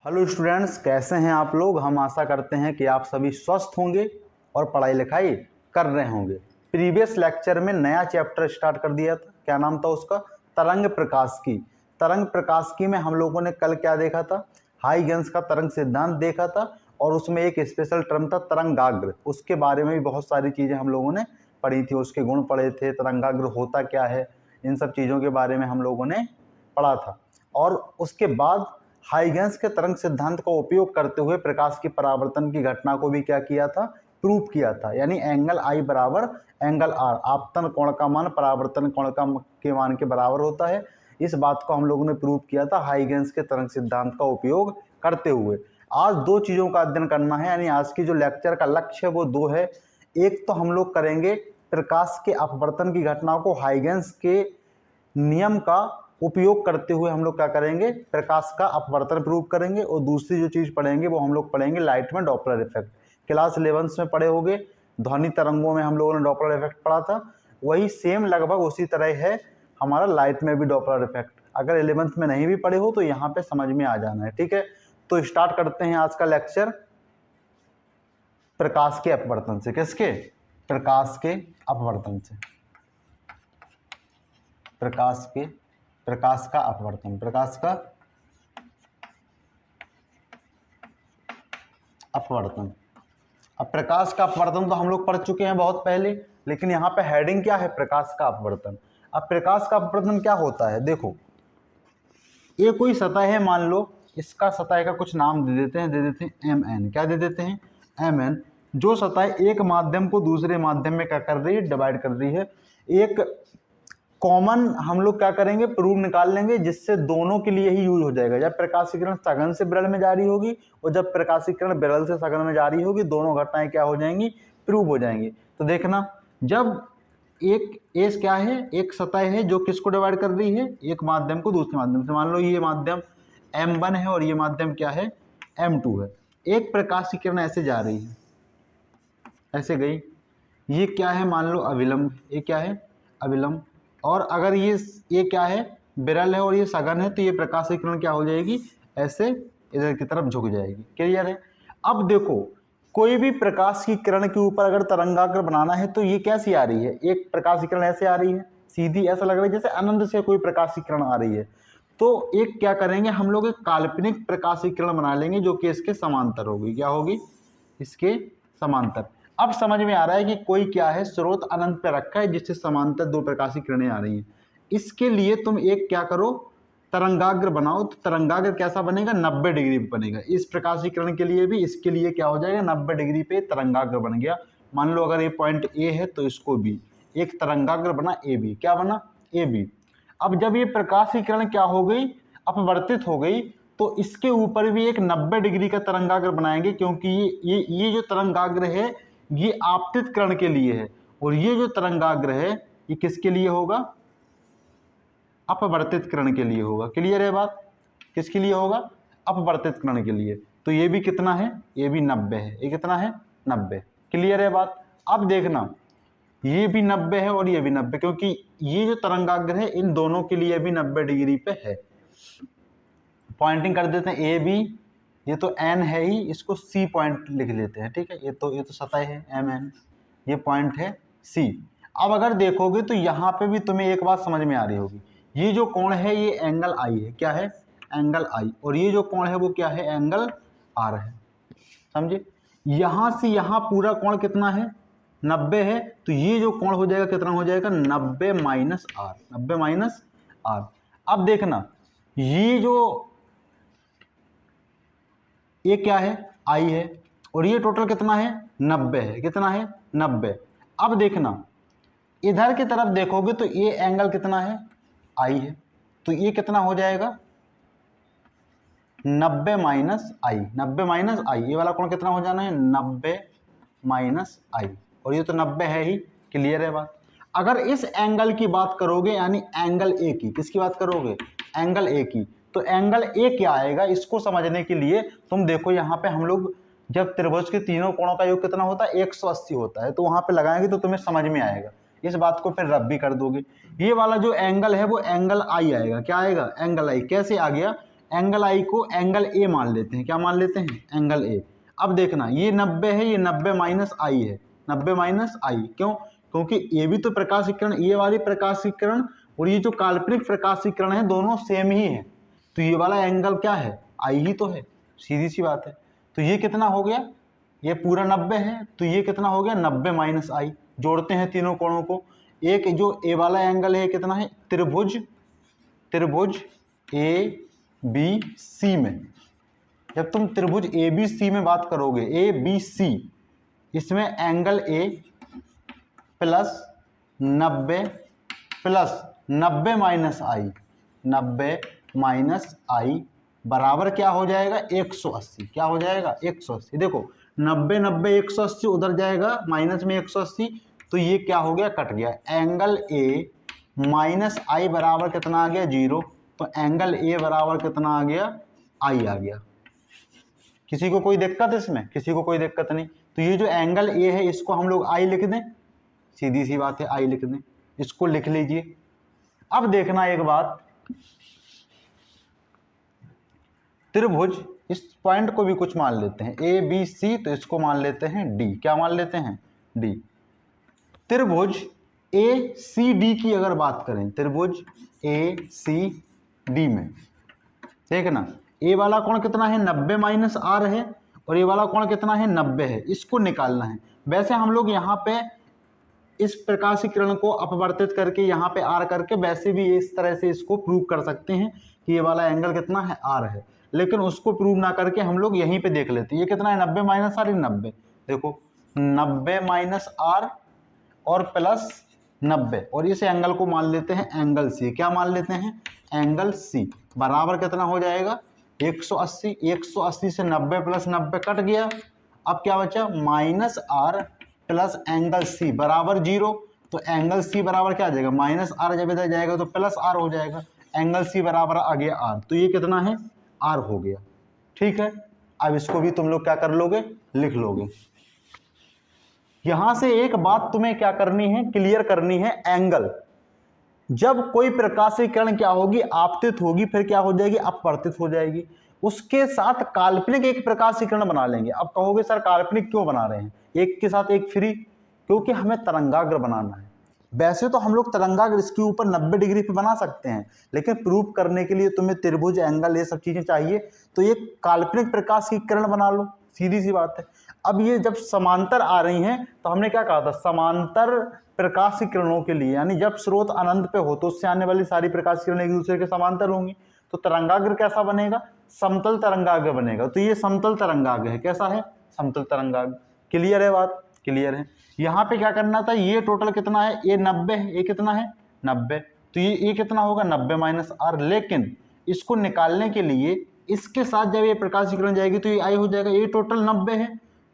Hello students, कैसे हैं आप लोग। हम आशा करते हैं कि आप सभी स्वस्थ होंगे और पढ़ाई लिखाई कर रहे होंगे। प्रीवियस लेक्चर में नया चैप्टर स्टार्ट कर दिया था। क्या नाम था उसका? तरंग प्रकाशिकी। तरंग प्रकाशिकी में हम लोगों ने कल क्या देखा था? हाइगेंस का तरंग सिद्धांत देखा था और उसमें एक स्पेशल टर्म था तरंगाग्र। उसके बारे में भी बहुत सारी चीज़ें हम लोगों ने पढ़ी थी, उसके गुण पढ़े थे, तरंगाग्र होता क्या है, इन सब चीज़ों के बारे में हम लोगों ने पढ़ा था। और उसके बाद हाइगेंस के तरंग सिद्धांत का उपयोग करते हुए प्रकाश की परावर्तन की घटना को भी क्या किया था? प्रूव किया था। यानी एंगल आई बराबर एंगल आर, आपतन कोण का मान परावर्तन कोण के मान के बराबर होता है। इस बात को हम लोगों ने प्रूव किया था हाइगेंस के तरंग सिद्धांत का उपयोग करते हुए। आज दो चीज़ों का अध्ययन करना है, यानी आज की जो लेक्चर का लक्ष्य है वो दो है। एक तो हम लोग करेंगे प्रकाश के अपवर्तन की घटना को हाइगेंस के नियम का उपयोग करते हुए हम लोग क्या करेंगे? प्रकाश का अपवर्तन प्रूव करेंगे। और दूसरी जो चीज़ पढ़ेंगे वो हम लोग पढ़ेंगे लाइट में डॉपलर इफेक्ट। क्लास 11 में पढ़े होंगे, ध्वनि तरंगों में हम लोगों ने डॉपलर इफेक्ट पढ़ा था। वही सेम लगभग उसी तरह है हमारा लाइट में भी डॉपलर इफेक्ट। अगर 11th में नहीं भी पढ़े हो तो यहाँ पे समझ में आ जाना है, ठीक है। तो स्टार्ट करते हैं आज का लेक्चर प्रकाश के अपवर्तन से। किसके? प्रकाश के अपवर्तन से। प्रकाश का अपवर्तन, प्रकाश का अपवर्तन। अब प्रकाश का अपवर्तन तो हम लोग पढ़ चुके हैं बहुत पहले, लेकिन यहाँ पे हेडिंग क्या है? प्रकाश का अपवर्तन। अब प्रकाश का अपवर्तन क्या होता है? देखो, ये कोई सतह है, मान लो इसका सतह का कुछ नाम दे देते हैं mn। क्या दे देते हैं? mn। जो सतह एक माध्यम को दूसरे माध्यम में क्या कर रही है? डिवाइड कर रही है। एक कॉमन हम लोग क्या करेंगे? प्रूफ निकाल लेंगे जिससे दोनों के लिए ही यूज हो जाएगा। जब प्रकाशीकरण सघन से विरल में जारी होगी और जब प्रकाशीकरण विरल से सघन में जारी होगी, दोनों घटनाएं क्या हो जाएंगी? प्रूव हो जाएंगी। तो देखना, जब एक एस क्या है? एक सतह है जो किसको डिवाइड कर रही है? एक माध्यम को दूसरे माध्यम से। मान लो ये माध्यम m1 है और ये माध्यम क्या है? m2 है। एक प्रकाशीकरण ऐसे जा रही है, ऐसे गई, ये क्या है? मान लो अविलंब। ये क्या है? अविलंब। और अगर ये क्या है? विरल है और ये सघन है, तो ये प्रकाशीकरण क्या हो जाएगी? ऐसे इधर की तरफ झुक जाएगी। क्लियर है? अब देखो, कोई भी प्रकाश की किरण के ऊपर अगर तरंगाग्र बनाना है तो ये कैसी आ रही है? एक प्रकाशीकरण ऐसे आ रही है सीधी, ऐसा लग रहा है जैसे अनंत से कोई प्रकाशीकरण आ रही है। तो एक क्या करेंगे हम लोग? एक काल्पनिक प्रकाशीकरण बना लेंगे जो कि इसके समांतर होगी। क्या होगी? इसके समांतर। अब समझ में आ रहा है कि कोई क्या है? स्रोत अनंत पे रखा है जिससे समांतर दो प्रकाशीय किरणें आ रही हैं। इसके लिए तुम एक क्या करो? तरंगाग्र बनाओ। तो तरंगाग्र कैसा बनेगा? 90 डिग्री पे बनेगा। इस प्रकाशीय किरण के लिए भी, इसके लिए क्या हो जाएगा? 90 डिग्री पे तरंगाग्र बन गया। मान लो अगर ये पॉइंट ए है तो इसको बी, एक तरंगाग्र बना ए बी। क्या बना? A B. अब जब ये प्रकाशीय किरण क्या हो गई? अपवर्तित हो गई, तो इसके ऊपर भी एक 90 डिग्री का तरंगाग्र बनाएंगे, क्योंकि ये जो तरंगाग्र है ये आपतित किरण के लिए है और ये जो तरंगाग्र है ये किसके लिए होगा? अपवर्तित किरण के लिए होगा। क्लियर है बात? किसके लिए होगा? अपवर्तित किरण के लिए। तो ये भी कितना है? ये भी 90 है। ये कितना है? 90। क्लियर है बात? अब देखना, ये भी 90 है और ये भी 90, क्योंकि ये जो तरंगाग्र है इन दोनों के लिए भी 90 डिग्री पे है। पॉइंटिंग कर देते हैं ए बी, ये तो एन है ही, इसको सी पॉइंट लिख लेते हैं, ठीक है। ये तो सतह है एम एन, ये पॉइंट है सी। अब अगर देखोगे तो यहाँ पे भी तुम्हें एक बात समझ में आ रही होगी, ये जो कोण है ये एंगल आई है। क्या है? एंगल आई। और ये जो कोण है वो क्या है? एंगल आर है। समझे? यहाँ से यहाँ पूरा कोण कितना है? 90 है। तो ये जो कोण हो जाएगा कितना हो जाएगा? 90 माइनस आर। 90 minus are. अब देखना, ये जो ये क्या है? आई है। और ये टोटल कितना है? 90 है। कितना है? 90। अब देखना, इधर की तरफ देखोगे तो ये एंगल कितना है? आई है। तो ये कितना हो जाएगा? 90 माइनस आई। 90 माइनस आई, ये वाला कोण कितना हो जाना है? 90 माइनस आई। और ये तो 90 है ही। क्लियर है बात? अगर इस एंगल की बात करोगे, यानी एंगल ए की, किसकी बात करोगे? एंगल ए की। तो एंगल ए क्या आएगा? इसको समझने के लिए तुम देखो, यहाँ पे हम लोग जब त्रिभुज के तीनों कोणों का योग कितना होता है? 180 होता है। तो वहां पे लगाएंगे तो तुम्हें समझ में आएगा। इस बात को फिर रब भी कर दोगे। ये वाला जो एंगल है वो एंगल आई आएगा। क्या आएगा? एंगल आई। कैसे आ गया? एंगल आई को एंगल ए मान लेते हैं। क्या मान लेते हैं? Angle A. अब देखना ये 90 है, ये 90 माइनस आई है, 90 माइनस आई। क्यों? क्योंकि ये भी तो प्रकाशीकरण, ये वाली प्रकाशीकरण और ये जो काल्पनिक प्रकाशीकरण है दोनों सेम ही है, तो ये वाला एंगल क्या है? आई ही तो है, सीधी सी बात है। तो ये कितना हो गया? ये पूरा 90 है, तो ये कितना हो गया? 90 माइनस आई। जोड़ते हैं तीनों कोणों को। एक जो ए वाला एंगल है कितना है? त्रिभुज ए बी सी में, जब तुम त्रिभुज ए बी सी में बात करोगे, ए बी सी, इसमें angle A plus 90 plus 90 minus I, 90 minus I बराबर क्या हो जाएगा? 180। क्या हो जाएगा? 180। देखो 90 90 180 उधर जाएगा माइनस में 180, तो ये क्या हो गया? कट गया। एंगल ए माइनस आई बराबर कितना आ गया? 0। तो एंगल ए बराबर कितना आ गया? आई आ गया। किसी को कोई दिक्कत इसमें? किसी को कोई दिक्कत नहीं। तो ये जो एंगल ए है इसको हम लोग आई लिख दें, सीधी सी बात है, आई लिख दें, इसको लिख लीजिए। अब देखना एक बात, त्रिभुज, इस पॉइंट को भी कुछ मान लेते हैं, ए बी सी, तो इसको मान लेते हैं डी। क्या मान लेते हैं? डी। त्रिभुज ए सी डी की अगर बात करें, त्रिभुज ए सी डी में देखना, ए वाला कोण कितना है? 90 माइनस आर है, और ये वाला कोण कितना है? 90 है। इसको निकालना है। वैसे हम लोग यहाँ पे इस प्रकाशीकरण को अपवर्तित करके यहाँ पे आर करके वैसे भी इस तरह से इसको प्रूव कर सकते हैं कि ये वाला एंगल कितना है? आर है। लेकिन उसको प्रूव ना करके हम लोग यहीं पे देख लेते हैं, ये कितना है? 90 माइनस आर, 90। देखो 90 माइनस आर और प्लस 90, और इस एंगल को मान लेते हैं एंगल सी। क्या मान लेते हैं? एंगल सी बराबर कितना हो जाएगा? 180। 180 से 90 प्लस 90 कट गया। अब क्या बचा? Minus R plus angle C बराबर 0। तो एंगल सी बराबर क्या आ जाएगा? माइनस आर जब इधर जाएगा तो प्लस आर हो जाएगा। एंगल सी बराबर आ गया आर, तो ये कितना है? आर हो गया। ठीक है, अब इसको भी तुम लोग क्या कर लोगे? लिख लोगे। यहां से एक बात तुम्हें क्या करनी है? क्लियर करनी है। एंगल, जब कोई प्रकाशीय किरण क्या होगी? आपतित होगी, फिर क्या हो जाएगी? अपवर्तित हो जाएगी। उसके साथ काल्पनिक एक प्रकाशीय किरण बना लेंगे। अब कहोगे सर काल्पनिक क्यों बना रहे हैं? एक के साथ एक फ्री, क्योंकि हमें तरंगाग्र बनाना है। वैसे तो हम लोग तरंगाग्र इसके ऊपर 90 डिग्री पे बना सकते हैं, लेकिन प्रूव करने के लिए तुम्हें त्रिभुज, एंगल, ये सब चीजें चाहिए, तो ये काल्पनिक प्रकाश की किरण बना लो, सीधी सी बात है। अब ये जब समांतर आ रही हैं तो हमने क्या कहा था? समांतर प्रकाश की किरणों के लिए, यानी जब स्रोत अनंत पे हो तो उससे आने वाली सारी प्रकाश किरणें एक दूसरे के समांतर होंगी, तो तरंगाग्र कैसा बनेगा? समतल तरंगाग्र बनेगा। तो ये समतल तरंगाग्र है। कैसा है? समतल तरंगाग्र। क्लियर है बात? क्लियर है। यहाँ पे क्या करना था? ये टोटल कितना है? ये 90 है, ये कितना है? 90। तो ये कितना होगा? 90 माइनस आर। लेकिन इसको निकालने के लिए इसके साथ जब ये प्रकाशीकरण जाएगी तो ये आई हो जाएगा। ये टोटल 90 है,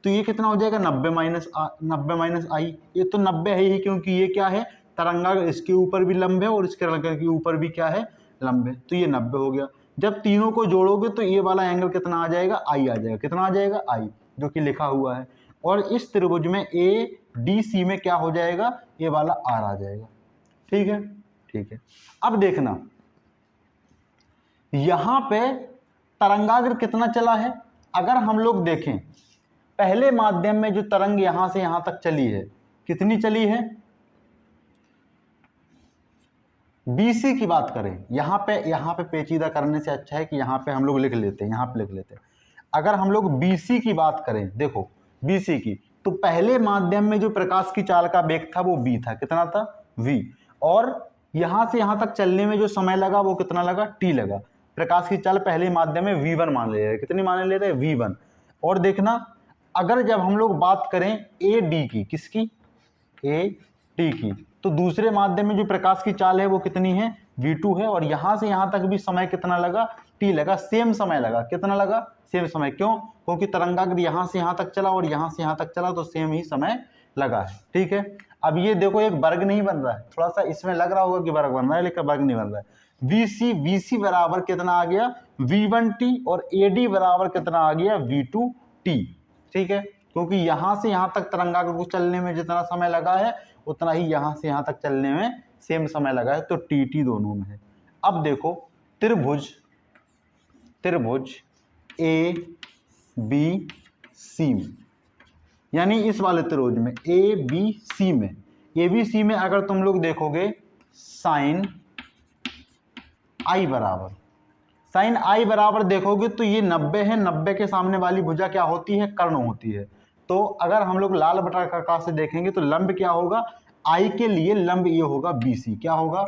तो ये कितना हो जाएगा? 90 माइनस आई। ये तो 90 है ही, क्योंकि ये क्या है? तरंगाग्र, इसके ऊपर भी लंब है और इसके तरंगाग्र के ऊपर भी क्या है? लंब है। तो ये 90 हो गया। जब तीनों को जोड़ोगे तो ये वाला एंगल कितना आ जाएगा? आई आ जाएगा। कितना आ जाएगा? आई, जो कि लिखा हुआ है। और इस त्रिभुज में ए डी सी में क्या हो जाएगा? ये वाला आर आ जाएगा। ठीक है, ठीक है। अब देखना यहां पे तरंगाग्र कितना चला है। अगर हम लोग देखें, पहले माध्यम में जो तरंग यहां से यहां तक चली है, कितनी चली है? बीसी की बात करें, यहां पे पेचीदा करने से अच्छा है कि यहां पे हम लोग लिख लेते हैं, यहां पे लिख लेते हैं। अगर हम लोग बीसी की बात करें, देखो बीसी की, तो पहले माध्यम में जो प्रकाश की चाल का वेग था वो बी था। कितना था? वी। और यहां से यहां तक चलने में जो समय लगा वो कितना लगा? टी लगा। प्रकाश की चाल पहले माध्यम में V1 मान ले रहे, कितनी मान ले रहे? V1। और देखना, अगर जब हम लोग बात करें ए डी की, किसकी? ए टी की, तो दूसरे माध्यम में जो प्रकाश की चाल है वो कितनी है? V2 है। और यहां से यहां तक भी समय कितना लगा? टी लगा। सेम समय लगा। कितना लगा? सेम समय। क्यों? क्योंकि तरंगाग्र यहां से यहां तक चला और यहां से यहां तक चला, तो सेम ही समय लगा है। ठीक है। अब ये देखो एक वर्ग नहीं बन रहा है, थोड़ा सा इसमें लग रहा होगा कि वर्ग बन रहा है, लेकिन वर्ग नहीं बन रहा है। VC बराबर कितना आ गया? V1T। और AD बराबर कितना आ गया? V2T। ठीक है, क्योंकि यहां से यहां तक तरंगाग्र को चलने में जितना समय लगा है उतना ही यहां से यहां तक चलने में सेम समय लगा है, तो TT दोनों में है। अब देखो त्रिभुज त्रिभुज ए बी सी में, यानी इस वाले त्रिभुज में ए बी सी में, ए बी सी में अगर तुम लोग देखोगे साइन आई बराबर, साइन आई बराबर देखोगे तो ये 90 है, 90 के सामने वाली भुजा क्या होती है, कर्ण होती है। तो अगर हम लोग लाल बटा कका से देखेंगे तो लंब क्या होगा, आई के लिए लंब ये होगा बीसी, क्या होगा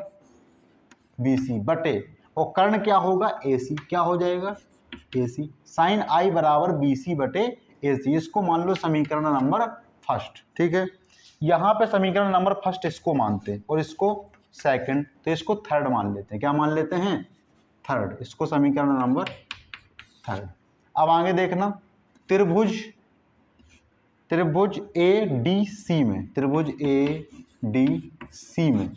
बीसी बटे, और कर्ण क्या होगा एसी, क्या हो जाएगा एसी। साइन आई बराबर बीसी बटे एसी, इसको मान लो समीकरण नंबर फर्स्ट। ठीक है, यहाँ पे समीकरण नंबर फर्स्ट इसको मानते हैं और इसको सेकंड, तो इसको थर्ड मान लेते हैं। क्या मान लेते हैं, थर्ड, इसको समीकरण नंबर थर्ड। अब आगे देखना, त्रिभुज ए डी सी में, त्रिभुज ए डी सी में,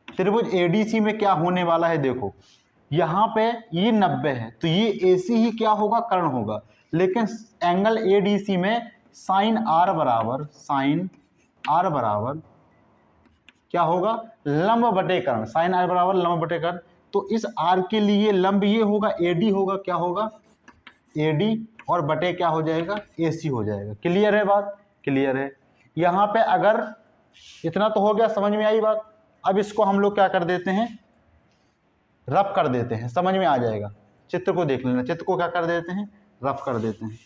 त्रिभुज ए डी सी में क्या होने वाला है, देखो यहाँ पे ये 90 है तो ये एसी ही क्या होगा, कर्ण होगा, लेकिन एंगल ए डी सी में साइन आर बराबर, साइन आर बराबर क्या होगा, लंब बटे कर्ण, साइन आर बराबर लंब बटे कर्ण। तो इस आर के लिए लंब ये होगा एडी होगा, क्या होगा एडी, और बटे क्या हो जाएगा एसी हो जाएगा। क्लियर है बात, क्लियर है। यहाँ पे अगर इतना तो हो गया, समझ में आई बात। अब इसको हम लोग क्या कर देते हैं, रफ कर देते हैं, समझ में आ जाएगा। चित्र को देख लेना, चित्र को क्या कर देते हैं, रफ कर देते हैं।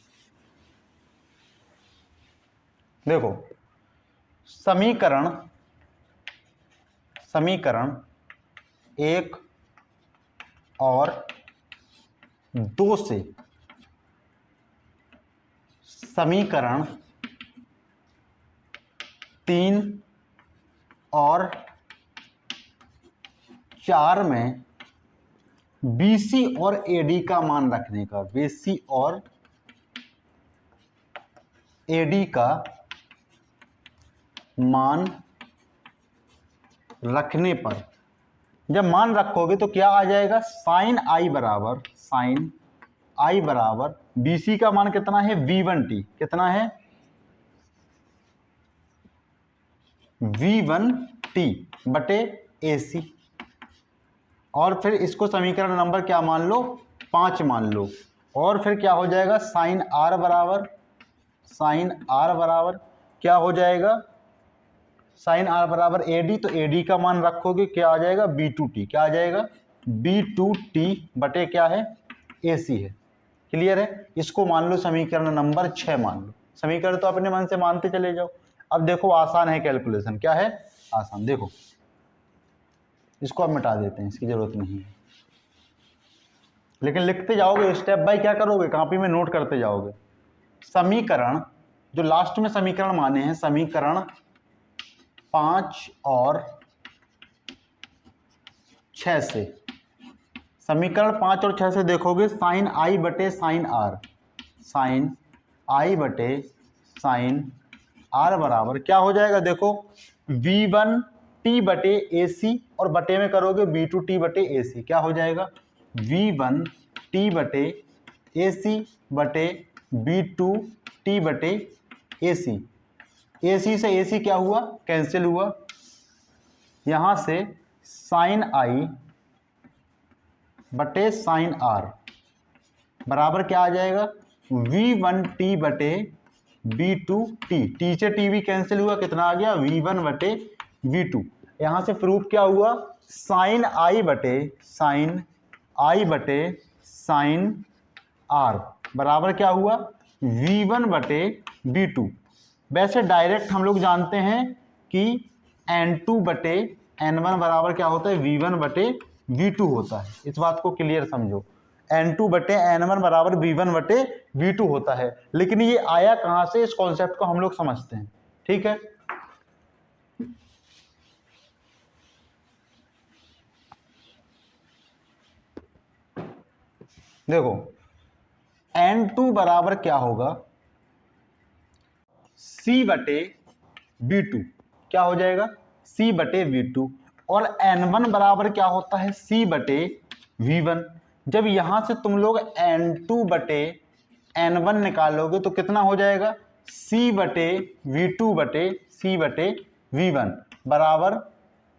देखो समीकरण 1 और 2 से समीकरण 3 और 4 में BC और AD का मान रखने का, BC और AD का मान रखने पर, जब मान रखोगे तो क्या आ जाएगा, साइन आई बराबर, साइन आई बराबर BC का मान कितना है V1t, कितना है V1t बटे AC, और फिर इसको समीकरण नंबर क्या मान लो 5 मान लो, और फिर क्या हो जाएगा साइन आर बराबर, साइन आर बराबर क्या हो जाएगा, साइन आर बराबर AD, तो AD का मान रखोगे क्या आ जाएगा B2t, क्या आ जाएगा B2t बटे क्या है AC है। क्लियर है, इसको मान लो समीकरण नंबर 6 मान लो। समीकरण तो अपने मन से मानते चले जाओ। अब देखो आसान है कैलकुलेशन, क्या है आसान, देखो इसको अब मिटा देते हैं, इसकी जरूरत नहीं है, लेकिन लिखते जाओगे स्टेप बाय, क्या करोगे कॉपी में नोट करते जाओगे। समीकरण जो लास्ट में समीकरण माने हैं, समीकरण 5 और 6 से, समीकरण 5 और 6 से देखोगे साइन आई बटे साइन आर, साइन आई बटे साइन आर बराबर क्या हो जाएगा, देखो V1t बटे AC, और बटे में करोगे V2t बटे AC, क्या हो जाएगा V1t बटे AC बटे V2t बटे AC। AC से AC क्या हुआ, कैंसिल हुआ, यहां से साइन आई बटे साइन आर बराबर क्या आ जाएगा V1t बटे V2t, टी से टी भी कैंसिल हुआ, कितना आ गया V1 बटे V2। यहां से प्रूफ क्या हुआ, साइन आई बटे साइन आर बराबर क्या हुआ V1 बटे V2। वैसे डायरेक्ट हम लोग जानते हैं कि N2 बटे N1 बराबर क्या होता है V1 बटे V2 होता है। इस बात को क्लियर समझो, N2 बटे N1 बराबर V1 बटे V2 होता है। लेकिन ये आया कहां से, इस कॉन्सेप्ट को हम लोग समझते हैं। ठीक है, देखो N2 बराबर क्या होगा C बटे V2, क्या हो जाएगा C बटे V2, और N1 बराबर क्या होता है C बटे V1। जब यहां से तुम लोग N2 बटे N1 निकालोगे तो कितना हो जाएगा C बटे V2 बटे C बटे V1 बराबर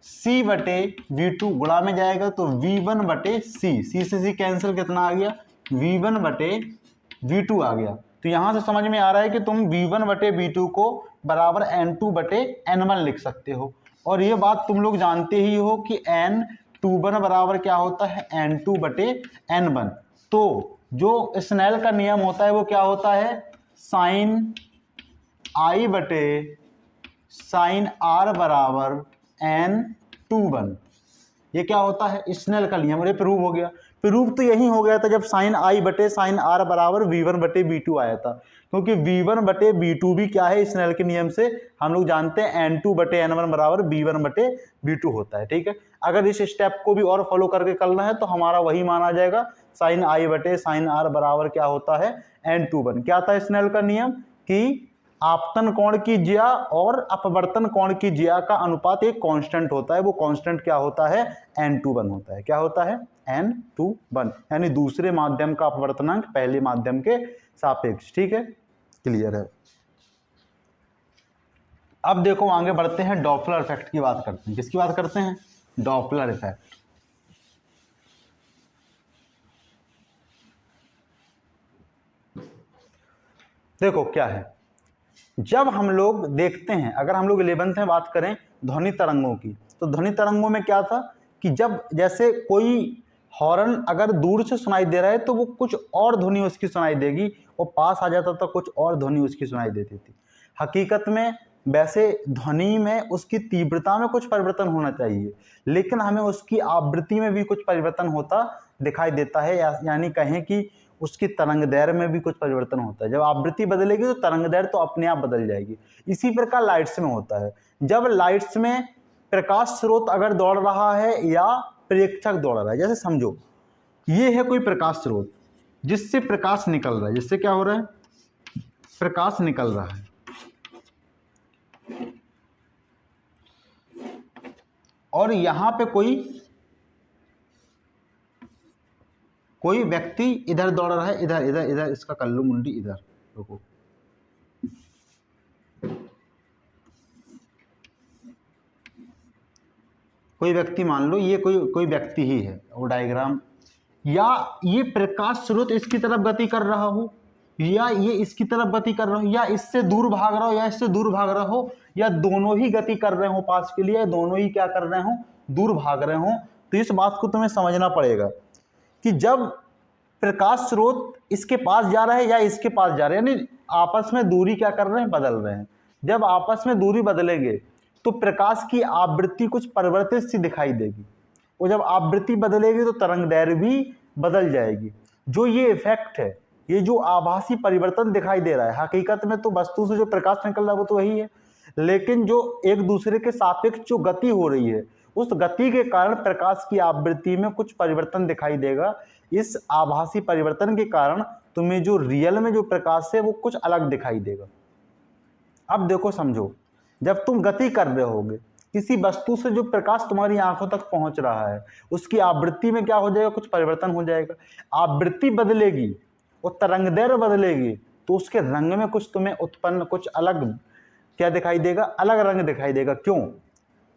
C बटे V2 गुणा में जाएगा तो V1 बटे C, C से C कैंसिल, कितना आ गया V1/V2 आ गया। तो यहाँ से समझ में आ रहा है कि तुम V1/V2 को बराबर N2/N1 लिख सकते हो। और ये बात तुम लोग जानते ही हो कि N21 बराबर क्या होता है, N2/N1। तो जो स्नेल का नियम होता है वो क्या होता है, साइन I/sin R बराबर N21। ये क्या होता है, स्नेल का नियम। और ये प्रूव हो गया। प्रूव तो यही हो गया था जब साइन I/sin R बराबर V1/V2 आया था, क्योंकि V1/V2 भी क्या है, स्नेल के नियम से हम लोग जानते हैं N2/N1 बराबर V1/V2 होता है। ठीक है, अगर इस स्टेप को भी और फॉलो करके करना है तो हमारा वही माना जाएगा, साइन I/sin R बराबर क्या होता है, N21। क्या था स्नेल का नियम कि आपतन कोण की ज्या और अपवर्तन कोण की ज्या का अनुपात एक कांस्टेंट होता है। वो कांस्टेंट क्या होता है, N21 होता है। क्या होता है, N21, यानी दूसरे माध्यम का अपवर्तनांक पहले माध्यम के सापेक्ष। ठीक है, क्लियर है। अब देखो आगे बढ़ते हैं, डॉपलर इफेक्ट की बात करते हैं। किसकी बात करते हैं, डॉपलर इफेक्ट। देखो क्या है, जब हम लोग देखते हैं, अगर हम लोग 11th में बात करें ध्वनि तरंगों की, तो ध्वनि तरंगों में क्या था कि जब जैसे कोई हॉर्न अगर दूर से सुनाई दे रहा है तो वो कुछ और ध्वनि उसकी सुनाई देगी, और पास आ जाता तो कुछ और ध्वनि उसकी सुनाई देती थी। हकीकत में वैसे ध्वनि में उसकी तीव्रता में कुछ परिवर्तन होना चाहिए, लेकिन हमें उसकी आवृत्ति में भी कुछ परिवर्तन होता दिखाई देता है, यानी कहें कि उसकी तरंग दैर्घ्य में भी कुछ परिवर्तन होता है। जब आवृत्ति बदलेगी तो तरंग दैर्घ्य तो अपने आप बदल जाएगी। इसी प्रकार लाइट्स में होता है। जब लाइट्स में प्रकाश स्रोत अगर दौड़ रहा है या प्रेक्षक दौड़ रहा है, जैसे समझो ये है कोई प्रकाश स्रोत जिससे प्रकाश निकल रहा है, जिससे क्या हो रहा है, प्रकाश निकल रहा है, और यहां पे कोई व्यक्ति इधर दौड़ रहा है, इधर इधर इधर इसका कल्लू मुंडी इधर, देखो कोई व्यक्ति, मान लो ये कोई व्यक्ति ही है, वो डायग्राम, या ये प्रकाश स्रोत इसकी तरफ गति कर रहा हो, या ये इसकी तरफ गति कर रहा हो, या इससे दूर भाग रहा हो, या इससे दूर भाग रहा हो, या दोनों ही गति कर रहे हो पास के लिए, दोनों ही क्या कर रहे हो, दूर भाग रहे हो। तो इस बात को तुम्हें समझना पड़ेगा कि जब प्रकाश स्रोत इसके पास जा रहा है या इसके पास जा रहा है, यानी आपस में दूरी क्या कर रहे हैं, बदल रहे हैं। जब आपस में दूरी बदलेंगे तो प्रकाश की आवृत्ति कुछ परिवर्तित सी दिखाई देगी, और जब आवृत्ति बदलेगी तो तरंग दैर्घ्य भी बदल जाएगी। जो ये इफेक्ट है, ये जो आभासी परिवर्तन दिखाई दे रहा है, हकीकत में तो वस्तु से जो प्रकाश निकल रहा है वो तो वही है, लेकिन जो एक दूसरे के सापेक्ष जो गति हो रही है, उस गति के कारण प्रकाश की आवृत्ति में कुछ परिवर्तन दिखाई देगा। इस आभासी परिवर्तन के कारण तुम्हें जो रियल में जो प्रकाश है वो कुछ अलग दिखाई देगा। अब देखो समझो, जब तुम गति कर रहे होगे, किसी वस्तु से जो प्रकाश तुम्हारी आंखों तक पहुंच रहा है, उसकी आवृत्ति में क्या हो जाएगा, कुछ परिवर्तन हो जाएगा। आवृत्ति बदलेगी और तरंगदैर्घ्य बदलेगी, तो उसके रंग में कुछ तुम्हें उत्पन्न कुछ अलग क्या दिखाई देगा, अलग रंग दिखाई देगा। क्यों?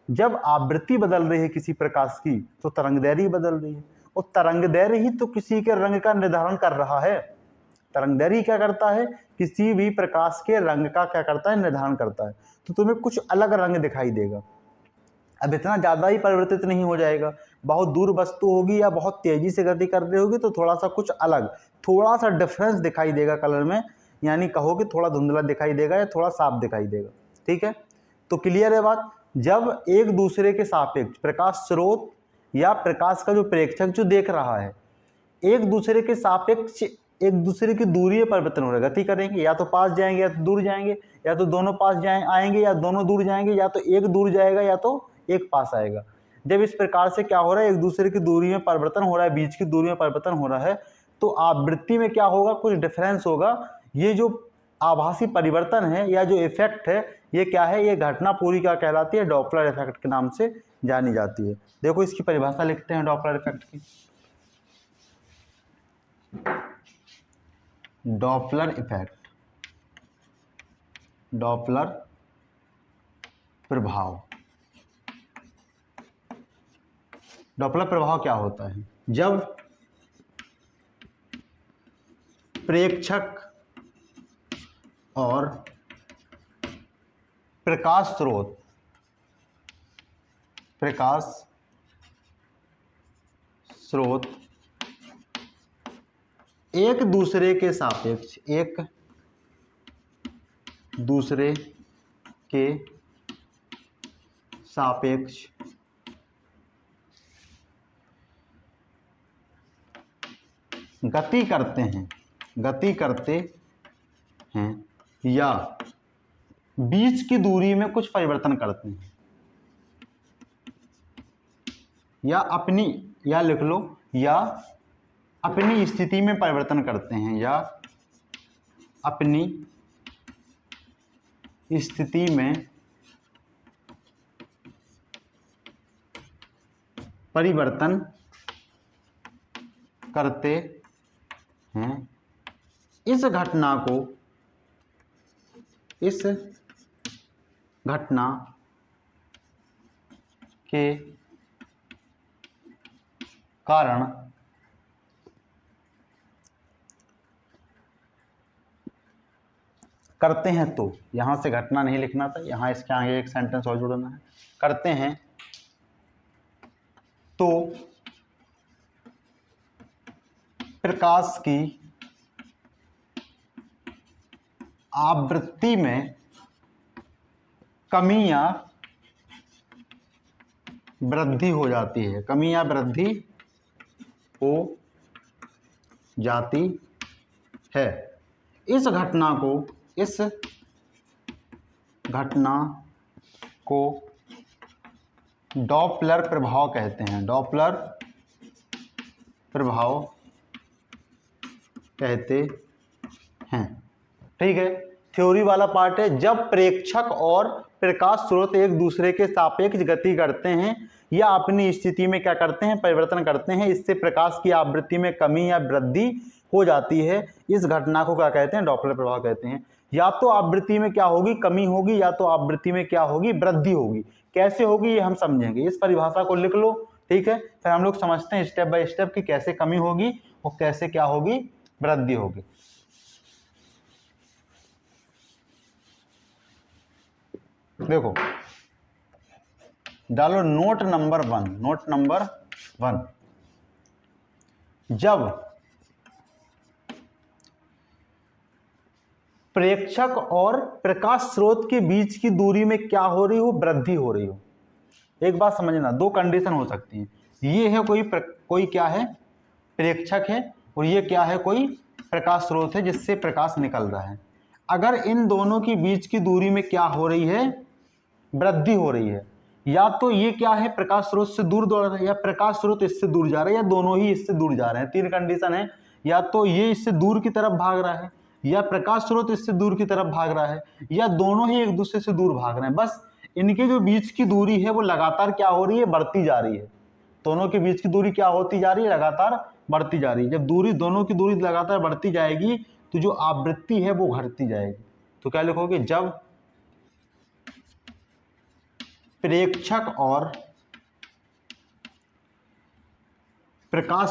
जब आवृत्ति बदल रही है किसी प्रकाश की तो तरंगदैर्घ्य बदल रही है, और तरंगदैर्घ्य ही तो किसी के रंग का निर्धारण कर रहा है। तरंगदैर्घ्य क्या करता है, किसी भी प्रकाश के रंग का क्या करता है, निर्धारण करता है। तो तुम्हें कुछ अलग रंग दिखाई देगा। अब इतना ज़्यादा ही परिवर्तित नहीं हो जाएगा, बहुत दूर वस्तु होगी या बहुत तेज़ी से गति कर रही होगी तो थोड़ा सा कुछ अलग, थोड़ा सा डिफरेंस दिखाई देगा कलर में, यानी कहो कि थोड़ा धुंधला दिखाई देगा या थोड़ा साफ दिखाई देगा। ठीक है, तो क्लियर है बात। जब एक दूसरे के सापेक्ष प्रकाश स्रोत या प्रकाश का जो प्रेक्षक जो देख रहा है, एक दूसरे के सापेक्ष एक दूसरे की दूरी में परिवर्तन हो रहा है, गति करेंगे, या तो पास जाएंगे या तो दूर जाएंगे, या तो दोनों पास आएंगे या दोनों दूर जाएंगे, या तो एक दूर जाएगा या तो एक पास आएगा। जब इस प्रकार से क्या हो रहा है, एक दूसरे की दूरी में परिवर्तन हो रहा है, बीच की दूरी में परिवर्तन हो रहा है, तो आवृत्ति में क्या होगा, कुछ डिफरेंस होगा। ये जो आभासी परिवर्तन है या जो इफेक्ट है, ये क्या है, ये घटना पूरी क्या कहलाती है, डॉपलर इफेक्ट के नाम से जानी जाती है। देखो इसकी परिभाषा लिखते हैं डॉपलर इफेक्ट की। डॉपलर इफेक्ट, डॉपलर प्रभाव। डॉपलर प्रभाव क्या होता है, जब प्रेक्षक और प्रकाश स्रोत एक दूसरे के सापेक्ष गति करते हैं या बीच की दूरी में कुछ परिवर्तन करते हैं, या लिख लो, या अपनी स्थिति में परिवर्तन करते हैं, या अपनी स्थिति में परिवर्तन करते हैं। इस घटना के कारण करते हैं, तो यहां से घटना नहीं लिखना था, यहां इसके आगे एक सेंटेंस और जोड़ना है। करते हैं तो प्रकाश की आवृत्ति में कमी या वृद्धि हो जाती है, कमी या वृद्धि हो जाती है। इस घटना को डॉपलर प्रभाव कहते हैं, डॉपलर प्रभाव कहते हैं। ठीक है, थ्योरी वाला पार्ट है। जब प्रेक्षक और प्रकाश स्रोत एक दूसरे के सापेक्ष गति करते हैं या अपनी स्थिति में क्या करते हैं, परिवर्तन करते हैं, इससे प्रकाश की आवृत्ति में कमी या वृद्धि हो जाती है। इस घटना को क्या कहते हैं, डॉपलर प्रभाव कहते हैं। या तो आवृत्ति में क्या होगी, कमी होगी, या तो आवृत्ति में क्या होगी, वृद्धि होगी। कैसे होगी ये हम समझेंगे, इस परिभाषा को लिख लो। ठीक है, फिर हम लोग समझते हैं स्टेप बाय स्टेप कि कैसे कमी होगी और कैसे क्या होगी, वृद्धि होगी। देखो, डालो नोट नंबर 1। जब प्रेक्षक और प्रकाश स्रोत के बीच की दूरी में क्या हो रही हो, वृद्धि हो रही हो। एक बात समझना, दो कंडीशन हो सकती हैं। ये है कोई क्या है, प्रेक्षक है, और ये क्या है, कोई प्रकाश स्रोत है जिससे प्रकाश निकल रहा है। अगर इन दोनों के बीच की दूरी में क्या हो रही है, वृद्धि हो रही है, या तो ये क्या है, प्रकाश स्रोत से दूर दौड़ रहा है, या प्रकाश स्रोत इससे दूर जा रहा है, या दोनों ही इससे दूर जा रहे हैं। तीन कंडीशन है, या तो ये इससे दूर की तरफ भाग रहा है, या प्रकाश स्रोत इससे दूर की तरफ भाग रहा है, या दोनों ही एक दूसरे से दूर भाग रहे हैं। बस इनके जो बीच की दूरी है वो लगातार क्या हो रही है, बढ़ती जा रही है। दोनों के बीच की दूरी क्या होती जा रही है, लगातार बढ़ती जा रही है। जब दोनों की दूरी लगातार बढ़ती जाएगी तो जो आवृत्ति है वो घटती जाएगी। तो क्या लिखोगे, जब प्रेक्षक और प्रकाश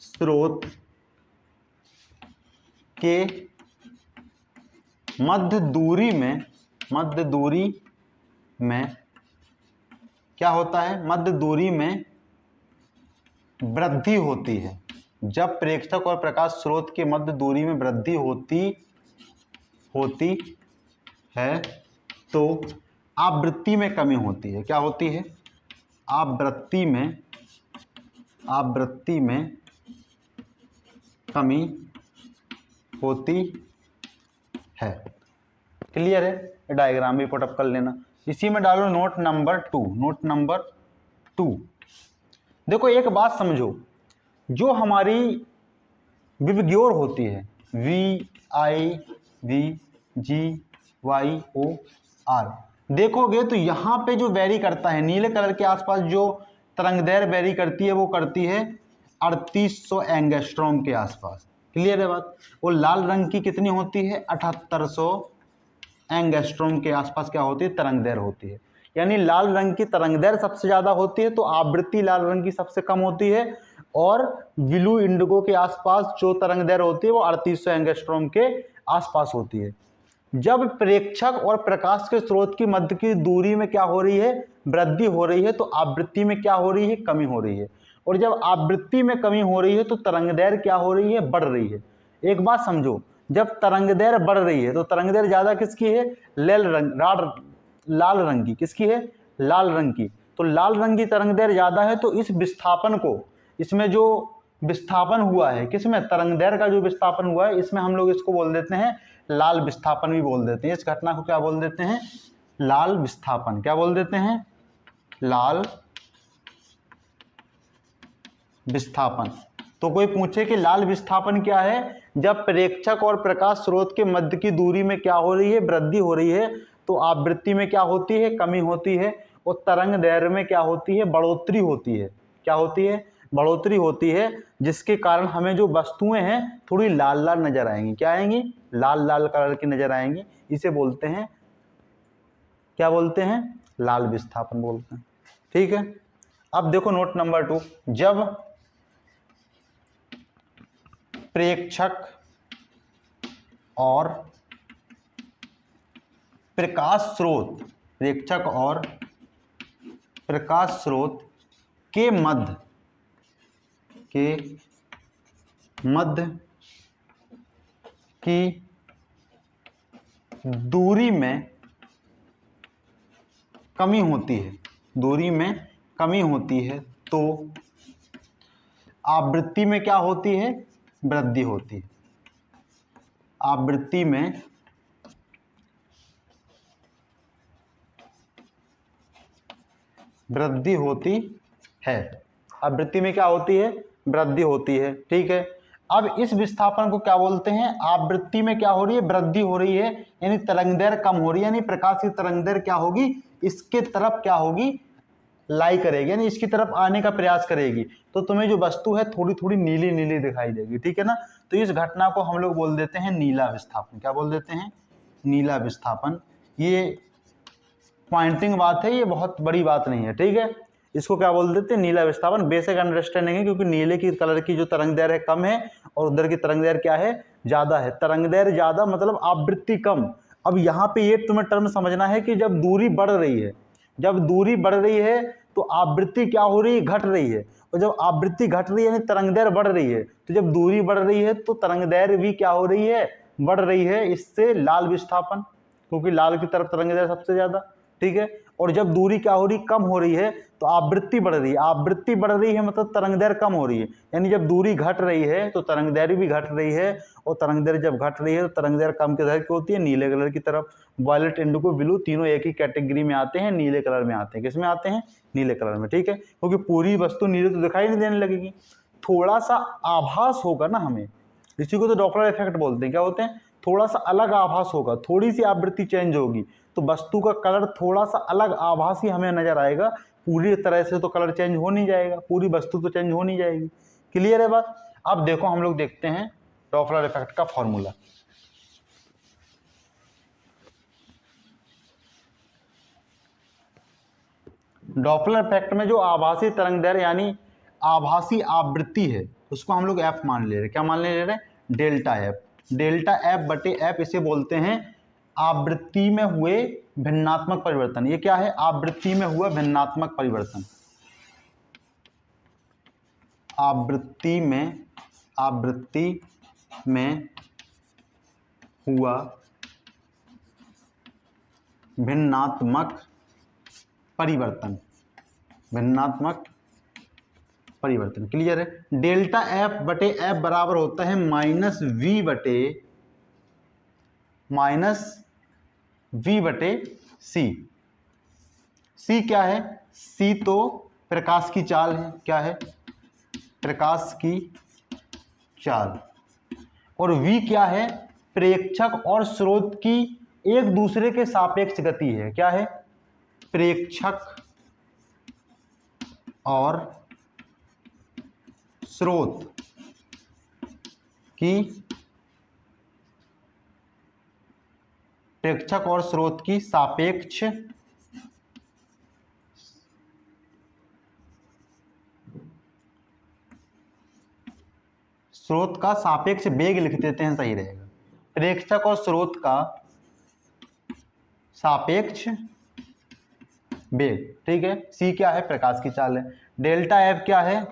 स्रोत के मध्य दूरी में क्या होता है, मध्य दूरी में वृद्धि होती है। जब प्रेक्षक और प्रकाश स्रोत के मध्य दूरी में वृद्धि होती है तो आवृत्ति में कमी होती है। क्या होती है, आवृत्ति में कमी होती है। क्लियर है, डायग्राम भी पुटअप कर लेना। इसी में डालो नोट नंबर 2। देखो एक बात समझो, जो हमारी विवग्योर होती है, VIVGYOR, देखोगे तो यहाँ पे जो वेरी करता है, नीले कलर के आसपास जो तरंगदैर्घ्य वेरी करती है वो करती है 3800 एंगस्ट्रॉम के आसपास। क्लियर है बात। और लाल रंग की कितनी होती है, 7800 एंगस्ट्रॉम के आसपास क्या होती है, तरंगदैर्घ्य होती है। यानी लाल रंग की तरंगदैर्घ्य सबसे ज्यादा होती है तो आवृत्ति लाल रंग की सबसे कम होती है, और ब्लू इंडिगो के आसपास जो तरंग दैर्घ्य होती है वो 3800 एंगस्ट्रॉम के आसपास होती है। जब प्रेक्षक और प्रकाश के स्रोत की मध्य की दूरी में क्या हो रही है, वृद्धि हो रही है, तो आवृत्ति में क्या हो रही है, कमी हो रही है। और जब आवृत्ति में कमी हो रही है तो तरंग दैर्घ्य क्या हो रही है, बढ़ रही है। एक बात समझो, जब तरंग दैर्घ्य बढ़ रही है तो तरंग दैर्घ्य ज्यादा किसकी है, लाल रंग की। किसकी है, लाल रंग की। तो लाल रंग की तरंग दैर्घ्य ज्यादा है तो इस विस्थापन को, इसमें जो विस्थापन हुआ है, किसमें, तरंग दैर्घ्य का जो विस्थापन हुआ है, इसमें हम लोग इसको बोल देते हैं लाल विस्थापन भी बोल देते हैं। इस घटना को क्या बोल देते हैं, लाल विस्थापन। क्या बोल देते हैं, लाल विस्थापन। तो कोई पूछे कि लाल विस्थापन क्या है, जब प्रेक्षक और प्रकाश स्रोत के मध्य की दूरी में क्या हो रही है, वृद्धि हो रही है, तो आवृत्ति में क्या होती है, कमी होती है, और तरंग दैर्घ्य में क्या होती है, बढ़ोतरी होती है। क्या होती है, बढ़ोतरी होती है, जिसके कारण हमें जो वस्तुएं हैं थोड़ी लाल लाल नजर आएंगी। क्या आएंगी, लाल लाल कलर की नजर आएंगी। इसे बोलते हैं, क्या बोलते हैं, लाल विस्थापन बोलते हैं। ठीक है, अब देखो नोट नंबर 2, जब प्रेक्षक और प्रकाश स्रोत, प्रेक्षक और प्रकाश स्रोत के मध्य की दूरी में कमी होती है, दूरी में कमी होती है, तो आवृत्ति में क्या होती है, वृद्धि होती है। आवृत्ति में वृद्धि होती है। आवृत्ति में क्या होती है, वृद्धि होती है। ठीक है, अब इस विस्थापन को क्या बोलते हैं, आवृत्ति में क्या हो रही है, वृद्धि हो रही है, यानी तरंग दैर्घ्य कम हो रही है, यानी प्रकाश की तरंग दैर्घ्य क्या होगी, इसके तरफ क्या होगी, लाई करेगी, यानी इसकी तरफ आने का प्रयास करेगी। तो तुम्हें जो वस्तु है थोड़ी थोड़ी नीली नीली दिखाई देगी। ठीक है ना, तो इस घटना को हम लोग बोल देते हैं नीला विस्थापन। क्या बोल देते हैं, नीला विस्थापन। ये पॉइंटिंग बात है, ये बहुत बड़ी बात नहीं है। ठीक है, इसको क्या बोल देते हैं, नीला विस्थापन। बेसिक अंडरस्टैंडिंग है, क्योंकि नीले की कलर की जो तरंग दैर्घ्य है कम है और उधर की तरंग दैर्घ्य क्या है, ज्यादा है। तरंग दैर्घ्य ज्यादा मतलब आवृत्ति कम। अब यहाँ पे ये तुम्हें टर्म समझना है कि जब दूरी बढ़ रही है, जब दूरी बढ़ रही है तो आवृत्ति क्या हो रही है, घट रही है। और जब आवृत्ति घट रही है यानी तरंग दैर्घ्य बढ़ रही है, तो जब दूरी बढ़ रही है तो तरंग दैर्घ्य भी क्या हो रही है, बढ़ रही है। इससे लाल विस्थापन, क्योंकि लाल की तरफ तरंग दैर्घ्य सबसे ज्यादा। ठीक है, और जब दूरी क्या हो रही, कम हो रही है, तो आवृत्ति बढ़ रही है। आवृत्ति बढ़ रही है मतलब तरंग दैर्घ्य कम हो रही है, यानी जब दूरी घट रही है तो तरंग दैर्घ्य भी घट रही है। और तरंग दैर्घ्य जब घट रही है तो तरंग दैर्घ्य कम किधर की होती है, नीले कलर की तरफ। वायलेट, इंडिगो, ब्लू तीनों एक ही कैटेगरी में आते हैं, नीले कलर में आते हैं। किसमें आते हैं, नीले कलर में। ठीक है, क्योंकि पूरी वस्तु नीले तो दिखाई नहीं देने लगेगी, थोड़ा सा आभास होगा ना हमें, इसी को तो डॉपलर इफेक्ट बोलते हैं। क्या होते हैं, थोड़ा सा अलग आभास होगा, थोड़ी सी आवृत्ति चेंज होगी तो वस्तु का कलर थोड़ा सा अलग आभासी हमें नजर आएगा। पूरी तरह से तो कलर चेंज हो नहीं जाएगा, पूरी वस्तु तो चेंज हो नहीं जाएगी। क्लियर है बात। अब देखो हम लोग देखते हैं डॉपलर इफेक्ट का फॉर्मूला। डॉपलर इफेक्ट में जो आभासी तरंग दैर्घ्य यानी आभासी आवृत्ति है उसको हम लोग एफ मान ले रहे हैं। क्या मान ले रहे हैं, डेल्टा एफ। डेल्टा एफ बटे एफ, इसे बोलते हैं आवृत्ति में हुए भिन्नात्मक परिवर्तन। ये क्या है, आवृत्ति में हुआ भिन्नात्मक परिवर्तन। आवृत्ति में हुआ भिन्नात्मक परिवर्तन, भिन्नात्मक परिवर्तन। क्लियर है। डेल्टा एफ बटे एफ बराबर होता है -v बटे सी। सी क्या है, सी तो प्रकाश की चाल है। क्या है, प्रकाश की चाल। और v क्या है, प्रेक्षक और स्रोत की एक दूसरे के सापेक्ष गति है। क्या है, प्रेक्षक और स्रोत की, प्रेक्षक और स्रोत की सापेक्ष स्रोत का सापेक्ष वेग लिख देते हैं, सही रहेगा। प्रेक्षक और स्रोत का सापेक्ष वेग, ठीक है। सी क्या है, प्रकाश की चाल है। डेल्टा एफ क्या है,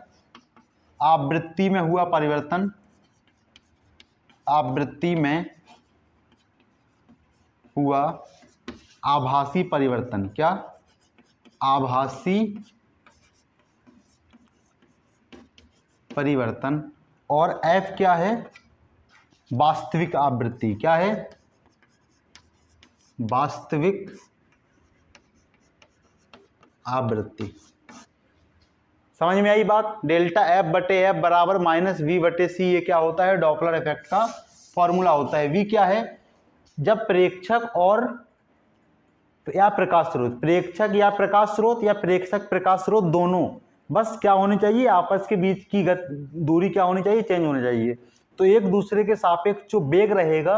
आवृत्ति में हुआ परिवर्तन, आवृत्ति में हुआ आभासी परिवर्तन, क्या, आभासी परिवर्तन। और एफ क्या है, वास्तविक आवृत्ति, क्या है, वास्तविक आवृत्ति। समझ में आई बात। डेल्टा एफ बटे एफ बराबर माइनस वी बटे सी, ये क्या होता है, डॉपलर इफेक्ट का फॉर्मूला होता है। वी क्या है, जब प्रेक्षक और या प्रकाश स्रोत, प्रेक्षक या प्रकाश स्रोत या प्रेक्षक प्रकाश स्रोत दोनों बस क्या होनी चाहिए, आपस के बीच की दूरी क्या होनी चाहिए, चेंज होनी चाहिए। तो एक दूसरे के सापेक्ष जो वेग रहेगा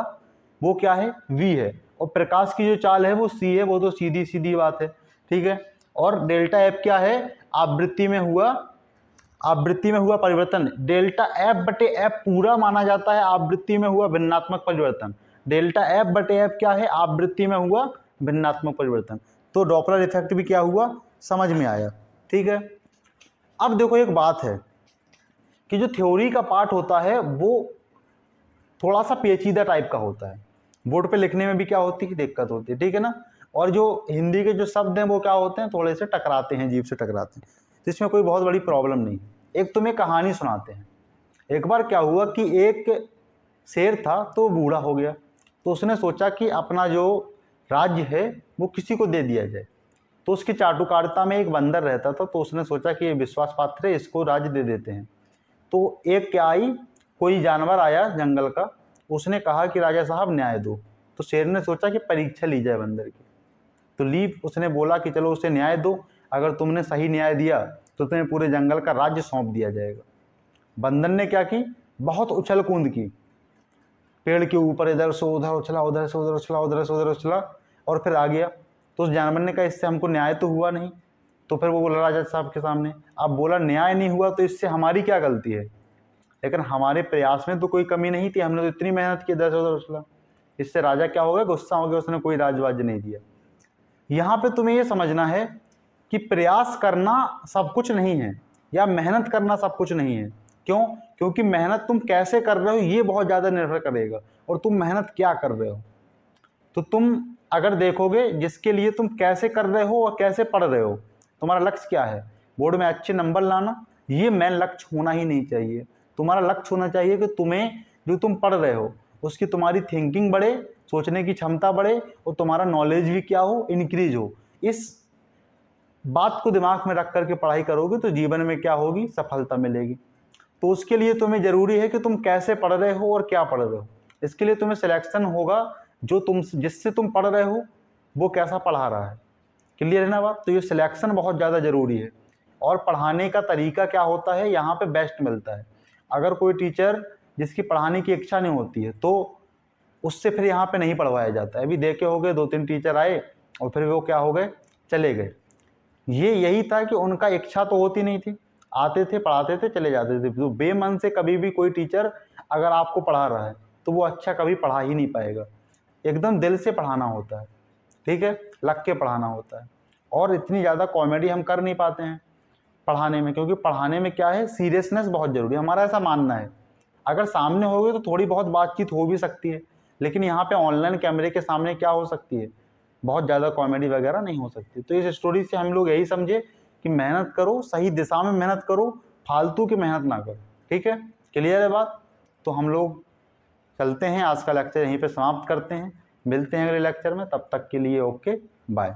वो क्या है, v है। और प्रकाश की जो चाल है वो c है, वो तो सीधी सीधी बात है, ठीक है। और डेल्टा एफ क्या है, आवृत्ति में हुआ परिवर्तन। डेल्टा एफ बटे एफ पूरा माना जाता है आवृत्ति में हुआ भिन्नात्मक परिवर्तन। डेल्टा एफ बटे एफ क्या है, आवृत्ति में हुआ भिन्नात्मक परिवर्तन। तो डॉपलर इफेक्ट भी क्या हुआ, समझ में आया, ठीक है। अब देखो एक बात है कि जो थ्योरी का पार्ट होता है वो थोड़ा सा पेचीदा टाइप का होता है, बोर्ड पे लिखने में भी क्या होती है, दिक्कत होती है, ठीक है ना। और जो हिंदी के जो शब्द हैं वो क्या होते हैं, थोड़े से टकराते हैं, जीभ से टकराते हैं, तो इसमें कोई बहुत बड़ी प्रॉब्लम नहीं। एक तुम्हें कहानी सुनाते हैं। एक बार क्या हुआ कि एक शेर था तो बूढ़ा हो गया, तो उसने सोचा कि अपना जो राज्य है वो किसी को दे दिया जाए। तो उसकी चाटुकारिता में एक बंदर रहता था, तो उसने सोचा कि ये विश्वास पात्र है, इसको राज्य दे देते हैं। तो एक क्या आई, कोई जानवर आया जंगल का, उसने कहा कि राजा साहब न्याय दो। तो शेर ने सोचा कि परीक्षा ली जाए बंदर की। तो उसने बोला कि चलो उसे न्याय दो, अगर तुमने सही न्याय दिया तो तुम्हें पूरे जंगल का राज्य सौंप दिया जाएगा। बंदर ने क्या की, बहुत उछल कूद की, पेड़ के ऊपर इधर से उधर उछला, उधर से उधर उछला, उधर से उधर उछला, और फिर आ गया। तो उस जानवर ने कहा इससे हमको न्याय तो हुआ नहीं। तो फिर वो बोला राजा साहब के सामने, अब बोला न्याय नहीं हुआ तो इससे हमारी क्या गलती है, लेकिन हमारे प्रयास में तो कोई कमी नहीं थी, हमने तो इतनी मेहनत की, इधर से उधर उछला। इससे राजा क्या हो गया, गुस्सा हो गया, उसने कोई राजवाज्य नहीं दिया। यहाँ पे तुम्हें ये समझना है कि प्रयास करना सब कुछ नहीं है, या मेहनत करना सब कुछ नहीं है। क्यों, क्योंकि मेहनत तुम कैसे कर रहे हो ये बहुत ज़्यादा निर्भर करेगा, और तुम मेहनत क्या कर रहे हो। तो तुम अगर देखोगे जिसके लिए तुम कैसे कर रहे हो और कैसे पढ़ रहे हो, तुम्हारा लक्ष्य क्या है, बोर्ड में अच्छे नंबर लाना, ये मेन लक्ष्य होना ही नहीं चाहिए। तुम्हारा लक्ष्य होना चाहिए कि तुम्हें जो तुम पढ़ रहे हो उसकी तुम्हारी थिंकिंग बढ़े, सोचने की क्षमता बढ़े, और तुम्हारा नॉलेज भी क्या हो, इंक्रीज हो। इस बात को दिमाग में रख करके पढ़ाई करोगे तो जीवन में क्या होगी, सफलता मिलेगी। तो उसके लिए तुम्हें जरूरी है कि तुम कैसे पढ़ रहे हो और क्या पढ़ रहे हो। इसके लिए तुम्हें सिलेक्शन होगा, जो जिससे तुम पढ़ रहे हो वो कैसा पढ़ा रहा है। क्लियर है ना बात। तो ये सिलेक्शन बहुत ज़्यादा ज़रूरी है। और पढ़ाने का तरीका क्या होता है, यहाँ पे बेस्ट मिलता है। अगर कोई टीचर जिसकी पढ़ाने की इच्छा नहीं होती है तो उससे फिर यहाँ पे नहीं पढ़वाया जाता है। अभी देखे हो गए 2-3 टीचर आए और फिर वो क्या हो गए, चले गए। ये यही था कि उनका इच्छा तो होती नहीं थी, आते थे, पढ़ाते थे, चले जाते थे। तो बेमन से कभी भी कोई टीचर अगर आपको पढ़ा रहा है तो वो अच्छा कभी पढ़ा ही नहीं पाएगा। एकदम दिल से पढ़ाना होता है, ठीक है, लग के पढ़ाना होता है। और इतनी ज़्यादा कॉमेडी हम कर नहीं पाते हैं पढ़ाने में, क्योंकि पढ़ाने में क्या है, सीरियसनेस बहुत ज़रूरी है, हमारा ऐसा मानना है। अगर सामने हो गए तो थोड़ी बहुत बातचीत हो भी सकती है, लेकिन यहाँ पे ऑनलाइन कैमरे के सामने क्या हो सकती है, बहुत ज़्यादा कॉमेडी वगैरह नहीं हो सकती। तो इस स्टोरी से हम लोग यही समझे कि मेहनत करो, सही दिशा में मेहनत करो, फालतू की मेहनत ना करो, ठीक है। क्लियर है बात। तो हम लोग चलते हैं, आज का लेक्चर यहीं पे समाप्त करते हैं, मिलते हैं अगले लेक्चर में, तब तक के लिए ओके बाय।